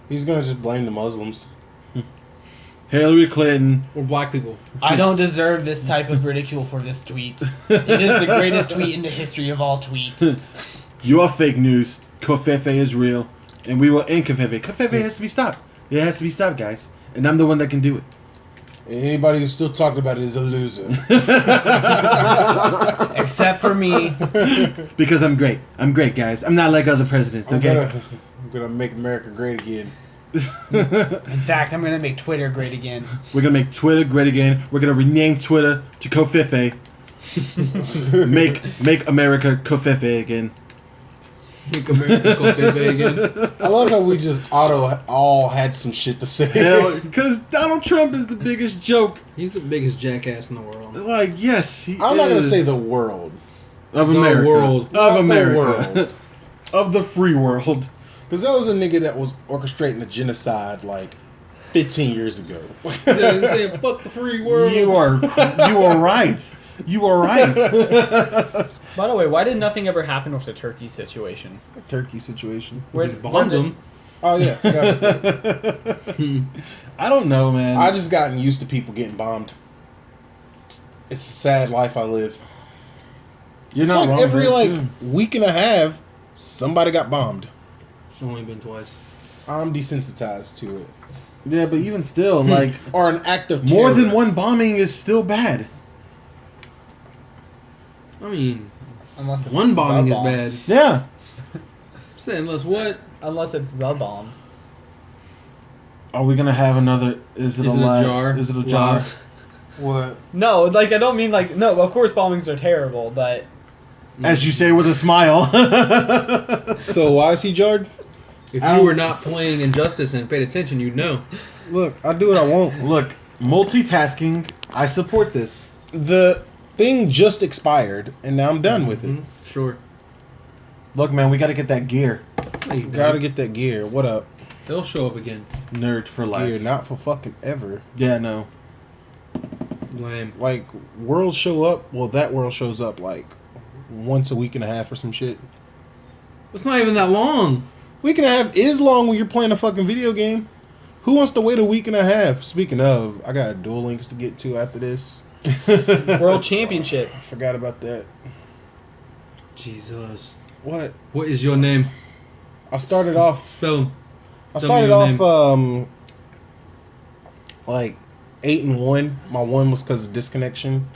He's gonna just blame the Muslims. Hillary Clinton. Or black people. I don't deserve this type of ridicule for this tweet. It is the greatest tweet in the history of all tweets. You are fake news. Covfefe is real. And we will end covfefe. Covfefe has to be stopped. It has to be stopped, guys. And I'm the one that can do it. Anybody who's still talking about it is a loser. Except for me. Because I'm great. I'm great, guys. I'm not like other presidents, okay? I'm gonna make America great again. In fact, I'm going to make Twitter great again. We're going to make Twitter great again. We're going to rename Twitter to covfefe. make America covfefe again. Make America covfefe again. I love how we just all had some shit to say. Yeah, because Donald Trump is the biggest joke. He's the biggest jackass in the world. Like, yes, he I'm not gonna is. say the world. Of The America. world. Of Not the America. world. Of the free world. Because that was a nigga that was orchestrating a genocide like 15 years ago. Yeah, I'm saying, fuck the free world. You are right. You are right. By the way, why did nothing ever happen with the Turkey situation? Turkey situation. We bombed them. Oh yeah. forgot. I don't know, man. I just gotten used to people getting bombed. It's a sad life I live. You're It's not like wrong. every bro, like too. week and a half, somebody got bombed. It's only been twice. I'm desensitized to it. Yeah, but even still, like Or an act of more terror. than one bombing is still bad. I mean, Unless it's one bombing the is bomb. bad. Yeah. Say unless what? Unless it's the bomb. Are we gonna have another? Is it Is a it a lie? jar? Is it a jar? Lie. What? No, like I don't mean like no. Of course, bombings are terrible, but As you say with a smile. So why is he jarred? If you were not playing Injustice and paid attention, you'd know. Look, I do what I want. Look, multitasking. I support this. The thing just expired, and now I'm done with it. Mhm. Sure. Look, man, we gotta get that gear. No, you Gotta don't. get that gear. What up? They'll show up again. Nerd for life. Gear, not for fucking ever. Yeah, no. Lame. Like, worlds show up. Well, that world shows up like once a week and a half or some shit. It's not even that long. Week and a half is long when you're playing a fucking video game. Who wants to wait a week and a half? Speaking of, I got Duel Links to get to after this. World Championship. I forgot about that. Jesus. What? What is your name? I started off. Spell 'em. I Tell started me your off like 8-1. My one was because of disconnection.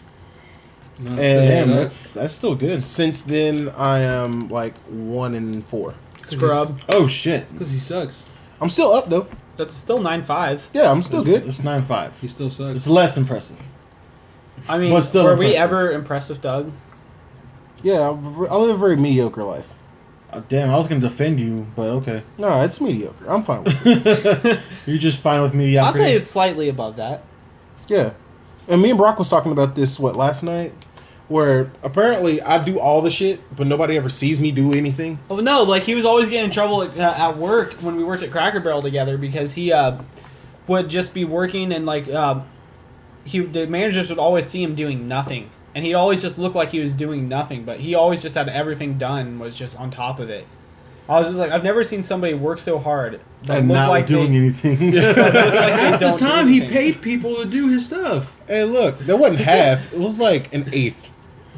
No, And- Damn, that's- that's still good. Since then, I am like 1-4. Scrub. Oh shit. Because he sucks. I'm still up though. That's still 9-5. Yeah, I'm still good. It's 9-5. He still sucks. It's less impressive. I mean, But still were we impressive. ever impressed with Doug? Yeah, I live a very mediocre life. Damn, I was gonna defend you, but okay. No, it's mediocre. I'm fine with it. You're just fine with I'll mediocrity. say it's slightly above that. Yeah. And me and Brock was talking about this, last night? Where apparently I do all the shit, but nobody ever sees me do anything. Oh no, like he was always getting in trouble at work when we worked at Cracker Barrel together because he would just be working and like the managers would always see him doing nothing, and he'd always just look like he was doing nothing, but he always just had everything done and was just on top of it. I was just like, I've never seen somebody work so hard that and look not like doing they, anything. that look like they Half the don't do time, he anything. paid people to do his stuff. Hey, look, that wasn't half. It was like an eighth.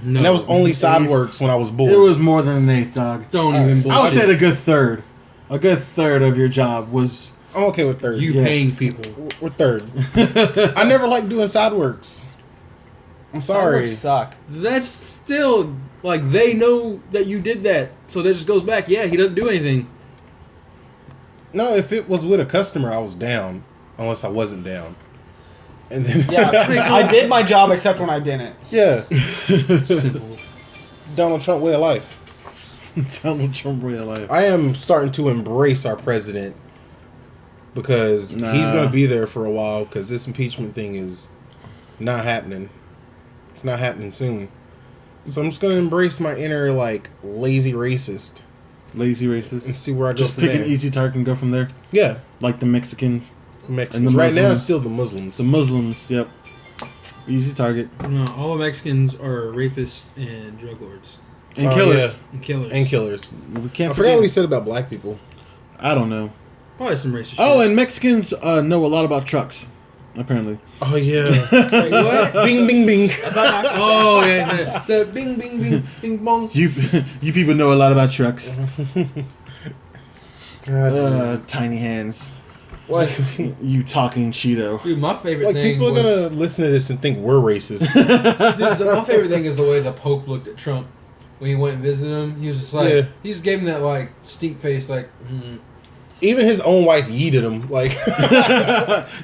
No. And that was only side works when I was bored. It was more than an eighth, dog. Don't even bullshit. I would say a good third. A good third of your job was. I'm okay with third. You Yes. paying people. We're third. I never liked doing side works. I'm sorry. Fireworks suck. That's still, like, they know that you did that. So that just goes back, yeah, he doesn't do anything. No, if it was with a customer, I was down. Unless I wasn't down. And then Yeah, I did my job except when I didn't. yeah, Simple. Donald Trump way of life. Donald Trump real life. I am starting to embrace our president because he's going to be there for a while because this impeachment thing is not happening. It's not happening soon. So I'm just going to embrace my inner, like, lazy racist Lazy racist. and see where I go Just from pick there. an easy target and go from there. Yeah, Like the Mexicans. Mexicans. And the Right now, Muslims. it's still the Muslims. The Muslims, yep. Easy target. No, all the Mexicans are rapists and drug lords And Oh, killers. yeah. and killers. And killers. We can't I forgot forget. what he said about black people. I don't know. Probably some racist Oh, shit. and Mexicans know a lot about trucks, apparently. Oh, yeah. Wait, what? Bing, bing, bing. That's not actually- Oh, yeah. The bing, bing, bing, bing, bong. You you people know a lot about trucks. God, Tiny hands. like, You talking Cheeto. Dude, my favorite like thing people are was... going to listen to this and think we're racist. My favorite thing is the way the Pope looked at Trump when he went and visited him. He was just like... Yeah. He just gave him that, like, stink face, like... Even his own wife yeeted him. Like,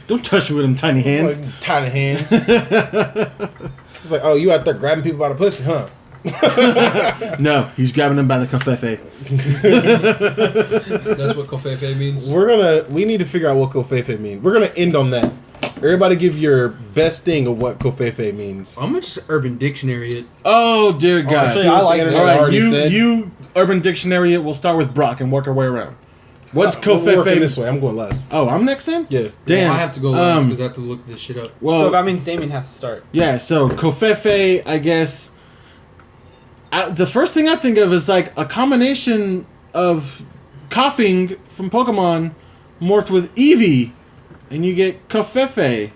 Don't touch me with them tiny hands. like tiny hands. It's like, oh, you out there grabbing people by the pussy, huh? No, he's grabbing them by the covfefe. That's what covfefe means. We need to figure out what covfefe means. We're gonna end on that. Everybody give your best thing of what covfefe means. I'm gonna just Urban Dictionary it. Oh dear God! see I what like the it. internet All right, already said. you Urban Dictionary it. We'll start with Brock and work our way around. What's We're working this covfefe? way. I'm going last. Oh, I'm next then. Yeah. Damn. Well, I have to go last because I have to look this shit up. Well, So that means Damien has to start. yeah. So covfefe, I guess. The first thing I think of is like a combination of coughing from Pokemon morphed with Eevee, and you get covfefe.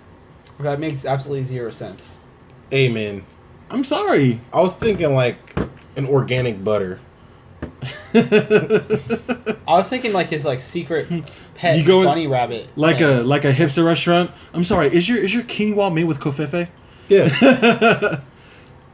That makes absolutely zero sense. Amen. I'm sorry. I was thinking like an organic butter. I was thinking like his like secret pet You go in- bunny rabbit. Like thing. a hipster restaurant. I'm sorry. Is your quinoa made with covfefe? Yeah.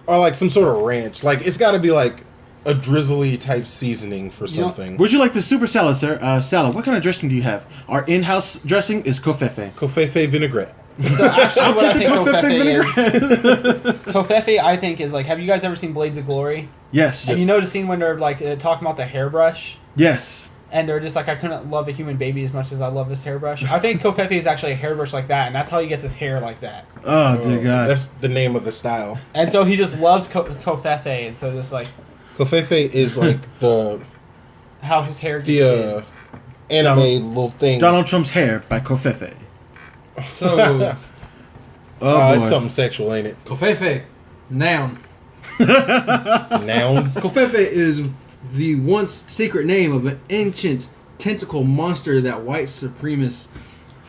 Or like some sort of ranch. Like it's got to be like a drizzly type seasoning for know- something. Would you like the super salad, sir? Salad. What kind of dressing do you have? Our in-house dressing is covfefe. Covfefe vinaigrette. So actually, what I think covfefe covfefe is, covfefe, I think is like. Have you guys ever seen Blades of Glory? Yes. And you know the scene when they're like talking about the hairbrush, Yes. and they're just like, I couldn't love a human baby as much as I love this hairbrush. I think covfefe is actually a hairbrush like that, and that's how he gets his hair like that. Oh dear God. That's the name of the style. And so he just loves covfefe, and so just like Covfefe is like the how his hair gets anime Donald- little thing. Donald Trump's hair by covfefe. So, Oh It's boy. something sexual, ain't it? covfefe, noun. Noun. Covfefe is the once secret name of an ancient tentacle monster that white supremacists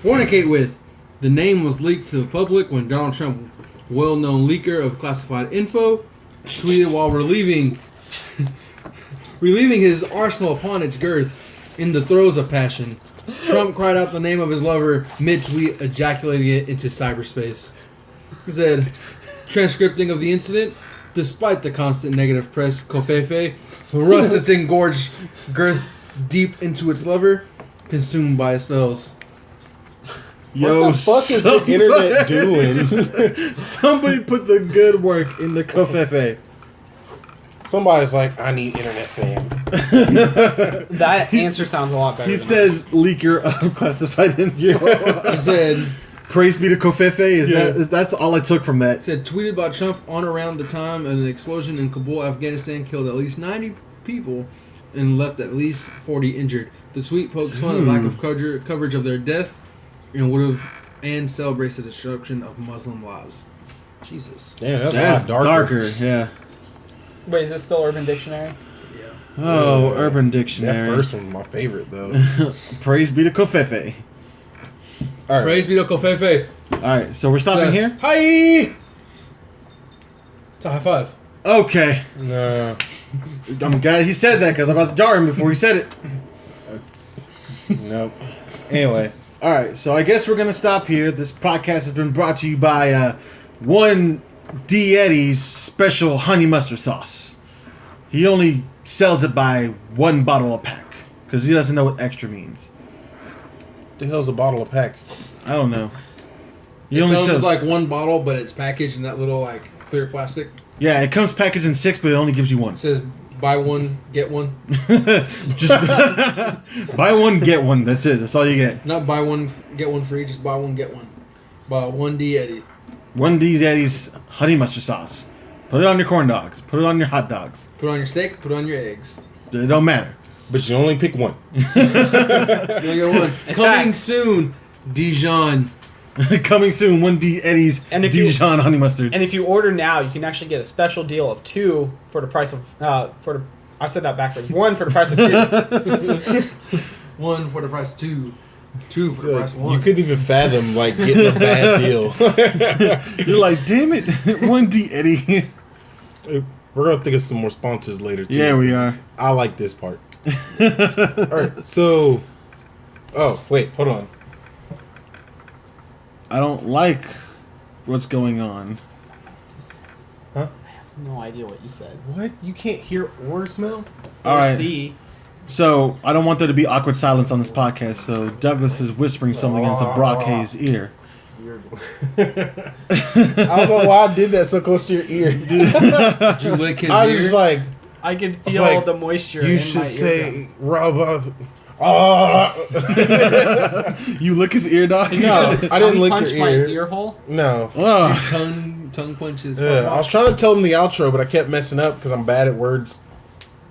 fornicate with. The name was leaked to the public when Donald Trump, well-known leaker of classified info, tweeted while relieving his arsenal upon its girth in the throes of passion. Trump cried out the name of his lover mid-tweet, ejaculating it into cyberspace. He said, transcripting of the incident, despite the constant negative press, covfefe thrust its engorged girth deep into its lover, consumed by its spells. Yo, What the fuck is the internet doing? Somebody put the good work in the covfefe. Somebody's like, I need internet fame. That answer sounds a lot better. He than says leaker of classified info. He said, Praise be to covfefe. That's all I took from that. tweeted by Trump on around the time an explosion in Kabul, Afghanistan killed at least 90 people and left at least 40 injured. The tweet pokes fun at lack of coverage of their death and celebrates the destruction of Muslim lives. Jesus. Damn, that's That's a lot darker. Yeah. Wait, is this still Urban Dictionary? Yeah. Oh, Yeah. Urban That Dictionary. first one's my favorite though. Praise be to covfefe. All right. Praise be to covfefe. All right, so we're stopping here. Hi. It's a high five. Okay. No, I'm glad he said that because I was jarring before he said it. that's nope. Anyway, All right, so I guess we're gonna stop here. This podcast has been brought to you by one D Eddie's special honey mustard sauce. He only sells it by one bottle a pack because he doesn't know what extra means. The hell's a bottle of pack? I don't know. It comes like one bottle, but it's packaged in that little like clear plastic. Yeah, it comes packaged in 6, but it only gives you one. It says buy one, get one. Just buy one, get one. That's it. That's all you get. Not buy one, get one free. Just buy one, get one. Buy 1D Eddie. 1D's Eddie's honey mustard sauce. Put it on your corn dogs. Put it on your hot dogs. Put it on your steak. Put it on your eggs. It don't matter. But you only pick one. You only get one. Coming fact- soon, Dijon. Coming soon, 1D Eddie's Dijon honey mustard. And if you order now, you can actually get a special deal of 2 for the price of I said that backwards. 1 for the price of 2. 1 for the price of 2. 2 for the price of 1. You couldn't even fathom like getting a bad deal. You're like, damn it, 1D Eddie. We're gonna think of some more sponsors later too. Yeah, we are. I like this part. Alright, so wait, hold on. I don't like what's going on. Huh? No idea what you said. What? You can't hear or smell? All Or right. see. So I don't want there to be awkward silence on this podcast. So Douglas is whispering something into Brocket's ear. I don't know why I did that so close to your ear. Did you lick his I was ear? just like, I can was feel like, the moisture you in should my say, eardrum. You lick his ear, dog? No, I didn't lick punch your my ear. ear hole? No. Oh. Tongue punches. Yeah, I was trying to tell them the outro, but I kept messing up because I'm bad at words.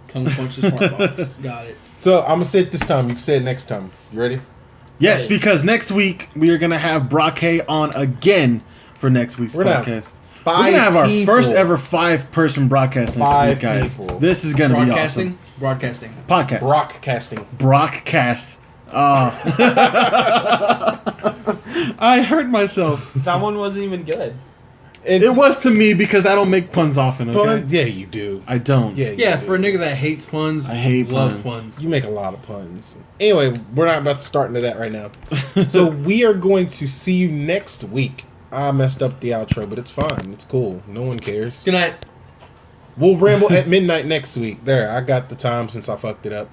Tongue punches smart box. Got it. So I'm gonna say it this time. You can say it next time. You ready? Yes, because next week we are gonna have Brocket on again for next week's We're gonna have podcast. We're gonna have our first ever 5-person broadcast next week, guys. people. This is gonna be awesome. Broadcasting. Podcast. Brockcasting. Brockcast. I hurt myself. That one wasn't even good. It was to me because I don't make puns often. Okay? Pun? Yeah, you do. I don't. Yeah, you Yeah, do. for a nigga that hates puns, I hate loves puns. puns. You make a lot of puns. Anyway, we're not about to start into that right now. So we are going to see you next week. I messed up the outro, but it's fine. It's cool. No one cares. Good night. We'll ramble at midnight next week. There, I got the time since I fucked it up.